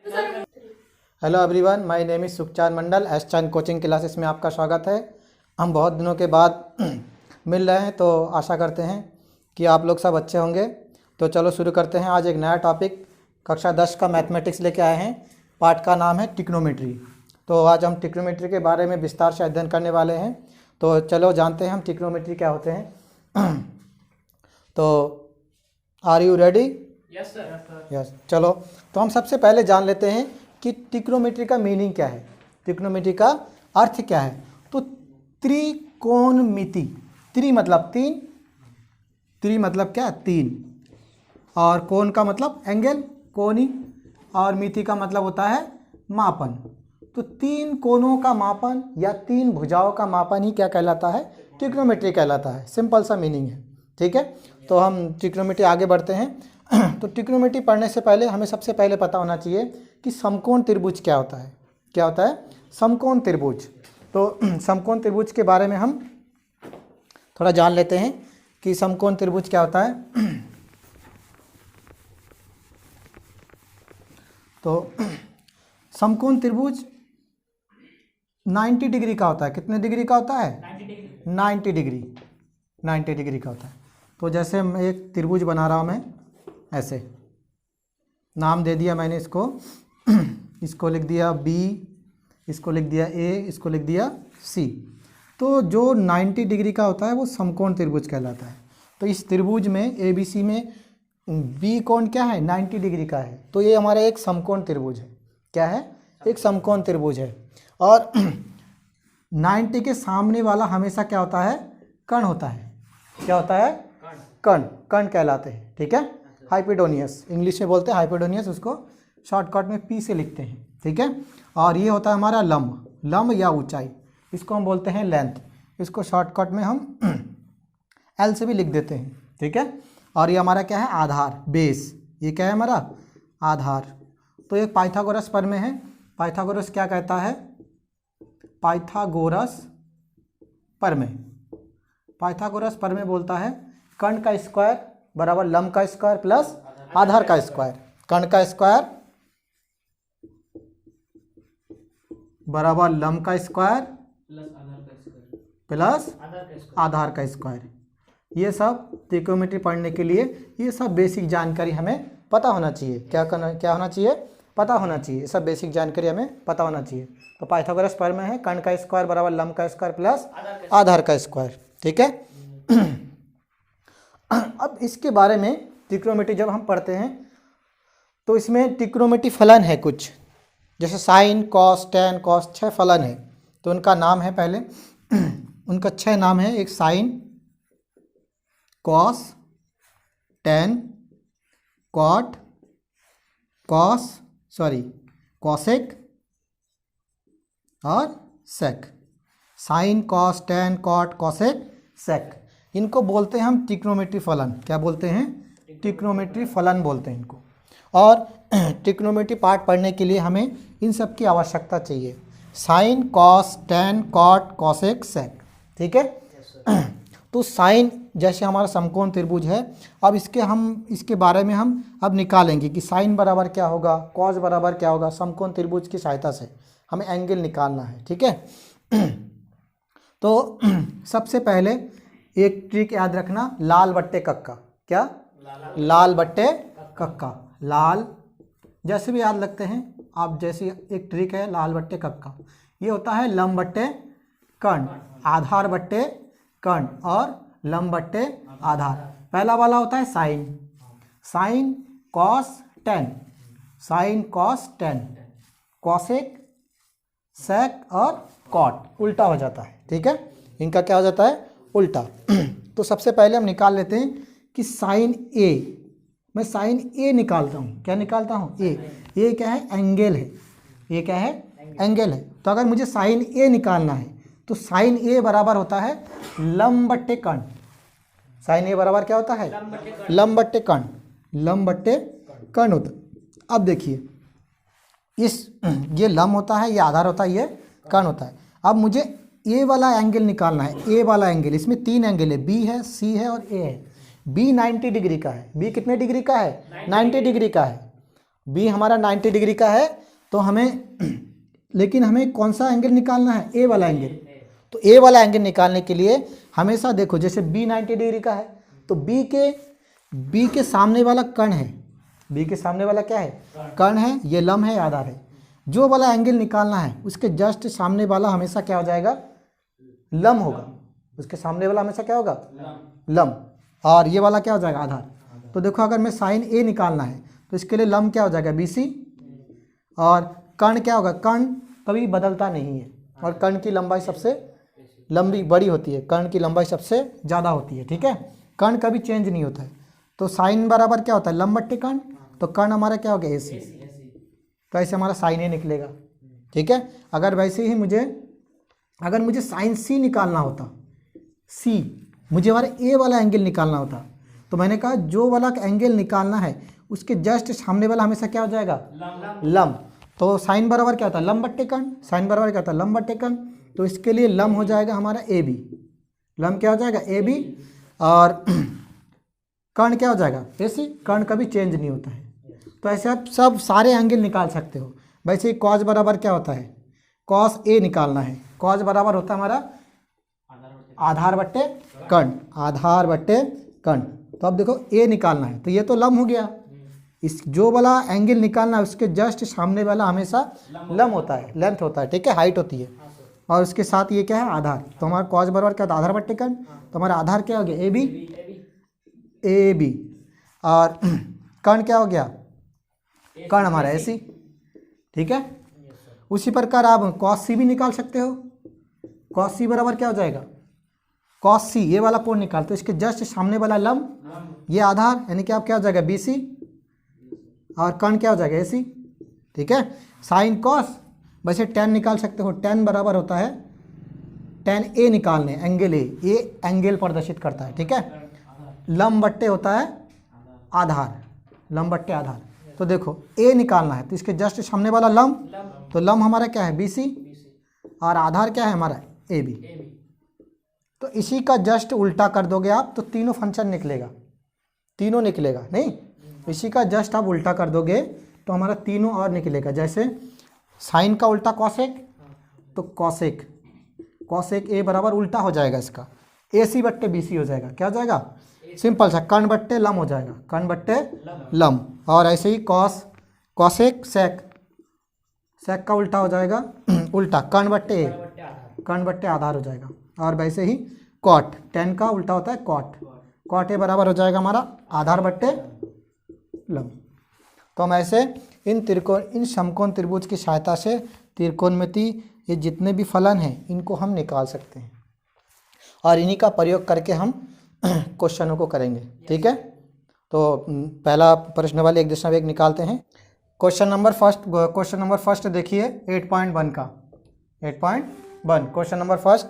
Hello everyone, my name is Sukhchand Mandal. S Chand coaching classes में आपका स्वागत है। हम बहुत दिनों के बाद मिल रहे हैं, तो आशा करते हैं कि आप लोग सब अच्छे होंगे। तो चलो शुरू करते हैं। आज एक नया टॉपिक कक्षा 10 का मैथमेटिक्स लेके आए हैं। पाठ का नाम है ट्रिग्नोमेट्री। तो आज हम ट्रिग्नोमेट्री के बारे में विस्तार से अध्ययन करने वाले हैं। तो चलो जानते हैं हम ट्रिग्नोमेट्री क्या होते हैं। तो are you ready? Yes sir. Yes. चलो, तो हम सबसे पहले जान लेते हैं कि ट्रिग्नोमेट्री का मीनिंग क्या है, ट्रिग्नोमेट्री का अर्थ क्या है। तो त्रिकोणमिति, त्रि मतलब तीन, त्रि मतलब क्या? तीन, और कोण का मतलब एंगल, कोणी, और मिति का मतलब होता है मापन। तो तीन कोणों का मापन या तीन भुजाओं का मापन ही क्या कहलाता है? ट्रिग्नोमेट्री कहलाता है। सिंपल सा मीनिंग है, ठीक है। तो हम ट्रिग्नोमेट्री आगे बढ़ते हैं। तो ट्रिग्नोमेट्री पढ़ने से पहले हमें सबसे पहले पता होना चाहिए कि समकोण त्रिभुज क्या होता है। क्या होता है? समकोण त्रिभुज। तो समकोण त्रिभुज के बारे में हम थोड़ा जान लेते हैं कि समकोण त्रिभुज क्या होता है। तो समकोण त्रिभुज 90 डिग्री का होता है। कितने डिग्री का होता है? 90 डिग्री। 90 डिग्री का होता है। तो जैसे मैं एक त्रिभुज बना रहा हूँ, मैं ऐसे नाम दे दिया मैंने इसको। इसको लिख दिया B, इसको लिख दिया A, इसको लिख दिया C। तो जो 90 डिग्री का होता है वो समकोण त्रिभुज कहलाता है। तो इस त्रिभुज में ABC में B कोण क्या है? 90 डिग्री का है। तो ये हमारा एक समकोण त्रिभुज है। क्या है? एक समकोण त्रिभुज है। और 90 के सामने वाला हमेशा क्या होता है? कर्ण होता है। क्या होता है? कर्ण। कर्ण कहलाते हैं, ठीक है। हाइपोटेन्यूस, इंग्लिश में बोलते हैं हाइपोटेन्यूस, उसको शॉर्टकट में P से लिखते हैं, ठीक है। और ये होता है हमारा लंब, लंब या ऊंचाई, इसको हम बोलते हैं लेंथ। इसको शॉर्टकट में हम L से भी लिख देते हैं, ठीक है। और ये हमारा क्या है? आधार, बेस। ये क्या है हमारा? आधार। तो एक पाइथागोरस प्रमेय है। पाइथागोरस क्या कहता है? पाइथागोरस प्रमेय, पाइथागोरस प्रमेय बोलता है कर्ण का स्क्वायर बराबर लंब का स्क्वायर प्लस आधार का स्क्वायर। कर्ण का स्क्वायर बराबर लंब का स्क्वायर प्लस आधार का स्क्वायर। ये सब त्रिकोणमिति पढ़ने के लिए ये सब बेसिक जानकारी हमें पता होना चाहिए। क्या होना चाहिए? पता होना चाहिए। ये सब बेसिक जानकारी हमें पता होना चाहिए। तो पाइथागोरस प्रमेय है कर्ण का स्क्वायर बराबर लंब का स्क्वायर प्लस आधार का स्क्वायर, ठीक है। अब इसके बारे में त्रिकोणमिति जब हम पढ़ते हैं तो इसमें त्रिकोणमिति फलन है कुछ, जैसे साइन, कॉस, टेन, कॉस, 6 फलन है। तो उनका नाम है, पहले उनका 6 नाम है। एक sine, cos, tan, cot, cosec और sec. Sine, cos, tan, cot, cosec, sec, इनको बोलते हैं हम त्रिकोणमिति फलन। क्या बोलते हैं? त्रिकोणमिति फलन बोलते हैं इनको। और त्रिकोणमिति पाठ पढ़ने के लिए हमें इन सब की आवश्यकता चाहिए। Sine, cos, tan, cot, cosec, sec, ठीक है। तो साइन जैसे हमारा समकोण त्रिभुज है, अब इसके बारे में हम अब निकालेंगे कि साइन बराबर क्या होगा, कॉस बराबर क्या होगा। समकोण त्रिभुज की सहायता से हमें एंगल निकालना है, ठीक है। तो सबसे पहले एक ट्रिक याद रखना, लाल बट्टे कक्का। क्या? लाल बट्टे कक्का। लाल जैसे भी याद लगते हैं आप, जैसे एक ट्रिक है लाल बट्टे कक्का। ये होता है लंब बट्टे कर्ण, आधार बट्टे कर्ण और लंब बट्टे आधार। पहला वाला होता है sine, sine cos tan, sine cos tan, cosec, sec और कॉट उल्टा हो जाता है, ठीक है। इनका क्या हो जाता है? उल्टा। तो सबसे पहले हम निकाल लेते हैं कि साइन ए, मैं साइन ए निकालता हूँ। क्या निकालता हूँ? ए। ये क्या है? एंगल है। ये क्या है? एंगल है। तो अगर मुझे साइन ए निकालना है तो साइन ए बराबर होता है लंब बट्टे कर्ण। साइन ए बराबर क्या होता है? लंब बट्टे कर्ण, लंब बट्टे कर्ण होता। अब देखिए, ये लंब होता है, ये आधार होता है, ये कर्ण होता है। अब मुझे ए वाला एंगल निकालना है। ए वाला एंगल, इसमें 3 एंगल है, बी है, सी है और ए है। बी 90 डिग्री का है। बी कितने डिग्री का है? 90 डिग्री का है। बी हमारा 90 डिग्री का है, तो हमें लेकिन हमें कौन सा एंगल निकालना है, ए वाला एंगल। तो ए वाला एंगल निकालने के लिए हमेशा देखो, जैसे बी 90 डिग्री का है तो बी के सामने वाला कर्ण है, बी के सामने वाला क्या है, कर्ण है, ये लम्ब है, आधार है। जो वाला एंगल निकालना है उसके जस्ट सामने वाला हमेशा क्या हो जाएगा, लम्ब होगा। उसके सामने वाला हमेशा क्या होगा, लम्ब, और ये वाला क्या हो जाएगा, आधार। तो देखो अगर मैं साइन ए निकालना है तो इसके लिए लम्ब क्या हो जाएगा, BC, और कर्ण क्या होगा, कर्ण कभी बदलता नहीं है, और कर्ण की लंबाई सबसे लंबी बड़ी होती है, कर्ण की लंबाई सबसे ज़्यादा होती है, ठीक है। कर्ण कभी चेंज नहीं होता है। तो साइन बराबर क्या होता है, लंब बट्टे कर्ण, तो कर्ण हमारा क्या हो गया, AC। तो ऐसे हमारा साइन ए निकलेगा, ठीक है। अगर वैसे ही अगर मुझे साइन C निकालना होता, C मुझे हमारे ए वाला एंगल निकालना होता, तो मैंने कहा जो वाला एंगल निकालना है उसके जस्ट सामने वाला हमेशा क्या हो जाएगा, लम्ब। तो साइन बराबर क्या होता है, लम्ब बट्टे कर्ण, साइन बराबर क्या होता है, लम्ब बट्टे कर्ण। तो इसके लिए लम्ब हो जाएगा हमारा AB, लम्ब क्या हो जाएगा, AB, और कर्ण क्या हो जाएगा, AC। कर्ण कभी चेंज नहीं होता है। तो ऐसे आप सब सारे एंगल निकाल सकते हो। वैसे ही कॉस बराबर क्या होता है, कॉस A निकालना है, कॉस बराबर होता है हमारा आधार बट्टे कर्ण, आधार बट्टे कर्ण। तो अब देखो A निकालना है, तो ये तो लम्ब हो गया। इस जो वाला एंगल निकालना है उसके जस्ट सामने वाला हमेशा लम्ब होता है, लेंथ होता है, ठीक है, हाइट होती है, और उसके साथ ये क्या है, आधार। तो हमारा कॉस बराबर क्या होता है, आधार बट्टे कर्ण। तो हमारा आधार क्या हो गया, AB, और कर्ण क्या हो गया, कर्ण हमारा AC, ठीक है। उसी प्रकार आप कॉस C भी निकाल सकते हो। कॉस C बराबर क्या हो जाएगा, कॉस C, ये वाला कोण निकाल, तो इसके जस्ट सामने वाला लम्ब, ये आधार, यानी कि आप क्या हो जाएगा, BC, और कर्ण क्या हो जाएगा, AC, ठीक है। साइन कॉस, वैसे tan निकाल सकते हो, tan बराबर होता है tan A निकालने, एंगल ए एंगल प्रदर्शित करता है, ठीक है। लम्ब बट्टे होता है आधार, लम्ब बट्टे आधार। तो देखो A निकालना है तो इसके जस्ट सामने वाला लम्ब, तो लम्ब हमारा क्या है, BC, और आधार क्या है हमारा, AB। तो इसी का जस्ट उल्टा कर दोगे आप तो तीनों फंक्शन निकलेगा, तीनों निकलेगा नहीं, इसी का जस्ट आप उल्टा कर दोगे तो हमारा तीनों और निकलेगा। जैसे साइन का उल्टा कॉसेक, तो कॉसेक A बराबर उल्टा हो जाएगा इसका, AC बट्टे BC हो जाएगा, क्या हो जाएगा, सिंपल सा, कर्ण बट्टे लम्ब हो जाएगा, कर्ण बट्टे लम्ब। और ऐसे ही कॉसेक सेक का उल्टा हो जाएगा उल्टा, कर्ण बट्टे आधार हो जाएगा। और वैसे ही कॉट, tan का उल्टा होता है कॉट A बराबर हो जाएगा हमारा आधार बट्टे लम्ब। तो हम ऐसे इन समकोण त्रिभुज की सहायता से त्रिकोणमिति, ये जितने भी फलन हैं इनको हम निकाल सकते हैं, और इन्हीं का प्रयोग करके हम क्वेश्चनों को करेंगे, ठीक है। तो पहला प्रश्नावली 1.1 निकालते हैं। क्वेश्चन नंबर फर्स्ट देखिए 8.1 का, 8.1 क्वेश्चन नंबर फर्स्ट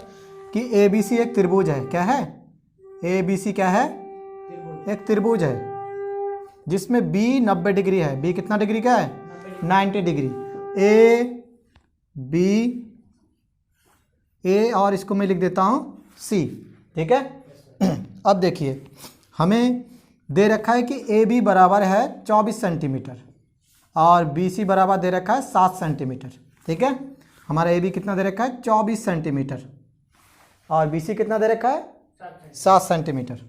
कि ABC एक त्रिभुज है, क्या है, ABC क्या है, एक त्रिभुज है जिसमें B 90 डिग्री है, B कितना डिग्री का है, 90 डिग्री, A और इसको मैं लिख देता हूँ C, ठीक है। अब देखिए हमें दे रखा है कि AB बराबर है 24 सेंटीमीटर और BC बराबर दे रखा है 7 सेंटीमीटर, ठीक है। हमारा AB कितना दे रखा है, 24 सेंटीमीटर, और BC कितना दे रखा है, 7 सेंटीमीटर।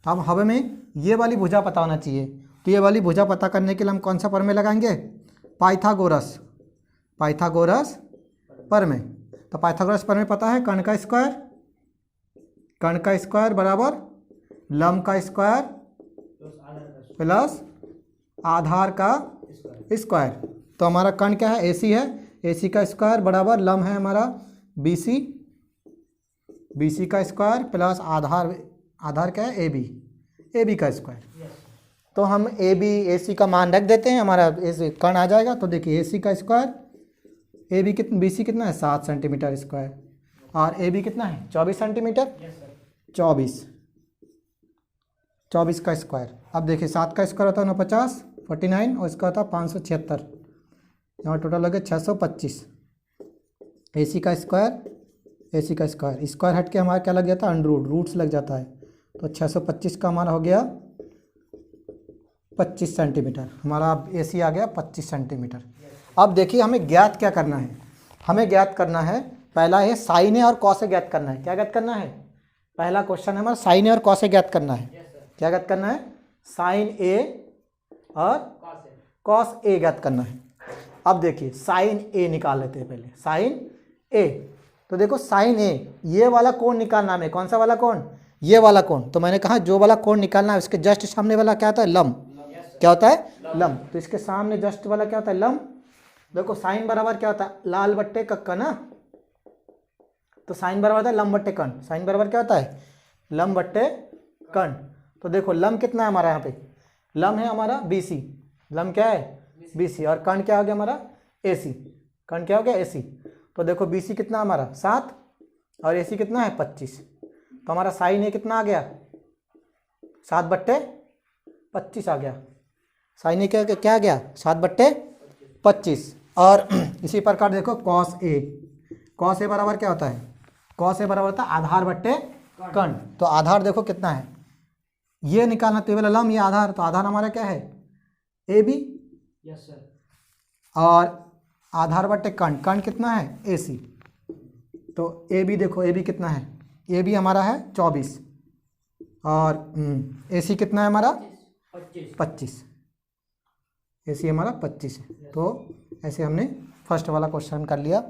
अब हमें ये वाली भुजा पता होना चाहिए, तो ये वाली भुजा पता करने के लिए हम कौन सा प्रमेय लगाएंगे, पाइथागोरस प्रमेय। तो पाइथागोरस प्रमेय पता है, कर्ण का स्क्वायर बराबर लम्ब का स्क्वायर प्लस आधार का स्क्वायर। तो हमारा कर्ण क्या है, AC है, AC का स्क्वायर बराबर लम्ब है हमारा BC का स्क्वायर प्लस आधार क्या है, AB का स्क्वायर। तो हम AC का मान रख देते हैं, हमारा कर्ण आ जाएगा। तो देखिए AC का स्क्वायर, BC कितना है, 7 सेंटीमीटर स्क्वायर, और AB कितना है, 24 सेंटीमीटर, 24 का स्क्वायर। अब देखिए 7 का स्क्वायर होता है 49, 49, और इसका होता है 576, यहाँ टोटल हो गया 625। AC का स्क्वायर हट के हमारा क्या लग जाता है, अंडर रूट्स लग जाता है। तो 625 का हमारा हो गया 25 सेंटीमीटर, हमारा AC आ गया 25 सेंटीमीटर। अब देखिए हमें ज्ञात क्या करना है, हमें ज्ञात करना है पहला है साइन ए और कॉस ए ज्ञात करना है। क्या ज्ञात करना है? पहला क्वेश्चन है हमारा साइन ए और कॉस ए ज्ञात करना है। क्या ज्ञात करना है? साइन ए और कॉस ए ज्ञात करना है। अब देखिए साइन ए निकाल लेते हैं पहले, साइन ए। तो देखो साइन ए, ये वाला कोण निकालना है, कौन सा वाला कोण? ये वाला कोण। तो मैंने कहा जो वाला कोण निकालना है उसके जस्ट सामने वाला क्या होता है? लंब। क्या होता है? लंब। तो इसके सामने जस्ट वाला क्या होता है? लंब। देखो साइन बराबर क्या होता है? लाल बट्टे कक्का ना, तो साइन बराबर होता है लंब बट्टे कर्ण। साइन बराबर क्या होता है? लंब बट्टे कर्ण। तो देखो लंब कितना है हमारा यहाँ पे? लंब है हमारा BC। लंब क्या है? BC। और कर्ण क्या हो गया हमारा? AC। कर्ण क्या हो गया? AC। तो देखो BC कितना हमारा? 7 और AC कितना है? 25। तो हमारा साइन ए कितना आ गया? 7/25 आ गया। साइन ए क्या आ गया? 7/25। और इसी प्रकार देखो कॉस ए। कॉस ए बराबर क्या होता है? कॉस ए बराबर होता है आधार बट्टे कर्ण। तो आधार देखो कितना है, ये निकालना तो वाला लंब, ये आधार। तो आधार हमारा क्या है? AB। Yes sir. और आधार बट्टे कर्ण, कर्ण कितना है? AC। तो AB देखो, AB कितना है? AB हमारा है 24 और AC कितना है हमारा? 25। AC हमारा 25 है। तो ऐसे हमने फर्स्ट वाला क्वेश्चन कर लिया।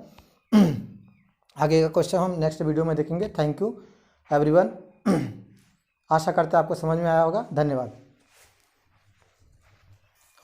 आगे का क्वेश्चन हम नेक्स्ट वीडियो में देखेंगे। Thank you everyone. आशा करते हैं आपको समझ में आया होगा। धन्यवाद।